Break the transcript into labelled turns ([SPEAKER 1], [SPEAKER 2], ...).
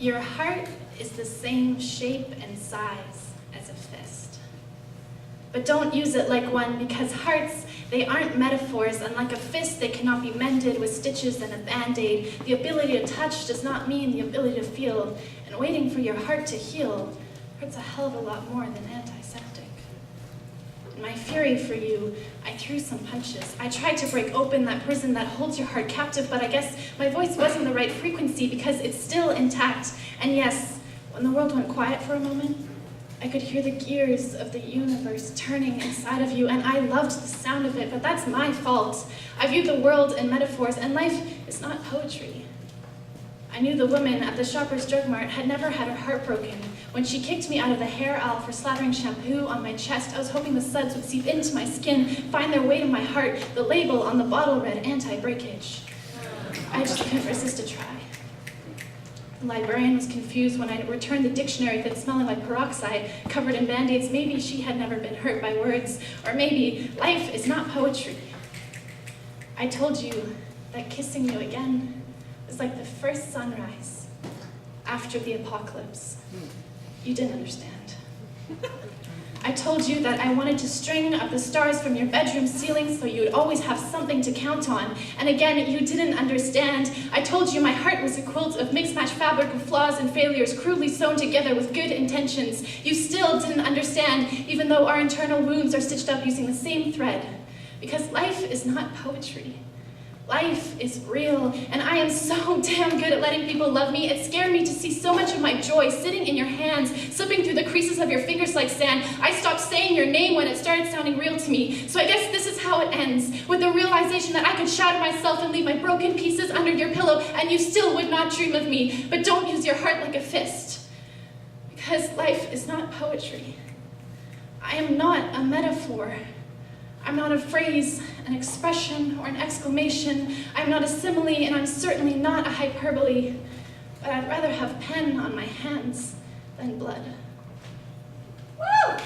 [SPEAKER 1] Your heart is the same shape and size as a fist. But don't use it like one, because hearts, they aren't metaphors, and like a fist, they cannot be mended with stitches and a band-aid. The ability to touch does not mean the ability to feel, and waiting for your heart to heal hurts a hell of a lot more than antiseptic. In my fury for you, I threw some punches. I tried to break open that prison that holds your heart captive, but I guess my voice wasn't the right frequency because it's still intact. And yes, when the world went quiet for a moment, I could hear the gears of the universe turning inside of you, and I loved the sound of it, but that's my fault. I viewed the world in metaphors, and life is not poetry. I knew the woman at the Shoppers Drug Mart had never had her heart broken. When she kicked me out of the hair aisle for slathering shampoo on my chest, I was hoping the suds would seep into my skin, find their way to my heart. The label on the bottle read anti-breakage. I just couldn't resist a try. The librarian was confused when I returned the dictionary that's smelling like peroxide, covered in band-aids. Maybe she had never been hurt by words, or maybe life is not poetry. I told you that kissing you again was like the first sunrise after the apocalypse. You didn't understand. I told you that I wanted to string up the stars from your bedroom ceiling so you would always have something to count on. And again, you didn't understand. I told you my heart was a quilt of mixed-match fabric of flaws and failures crudely sewn together with good intentions. You still didn't understand, even though our internal wounds are stitched up using the same thread. Because life is not poetry. Life is real, and I am so damn good at letting people love me. It scared me to see so much of my joy sitting in your hands, slipping through the creases of your fingers like sand. I stopped saying your name when it started sounding real to me. So I guess this is how it ends, with the realization that I could shatter myself and leave my broken pieces under your pillow, and you still would not dream of me. But don't use your heart like a fist, because life is not poetry. I am not a metaphor. I'm not a phrase, an expression, or an exclamation. I'm not a simile, and I'm certainly not a hyperbole. But I'd rather have pen on my hands than blood.
[SPEAKER 2] Woo!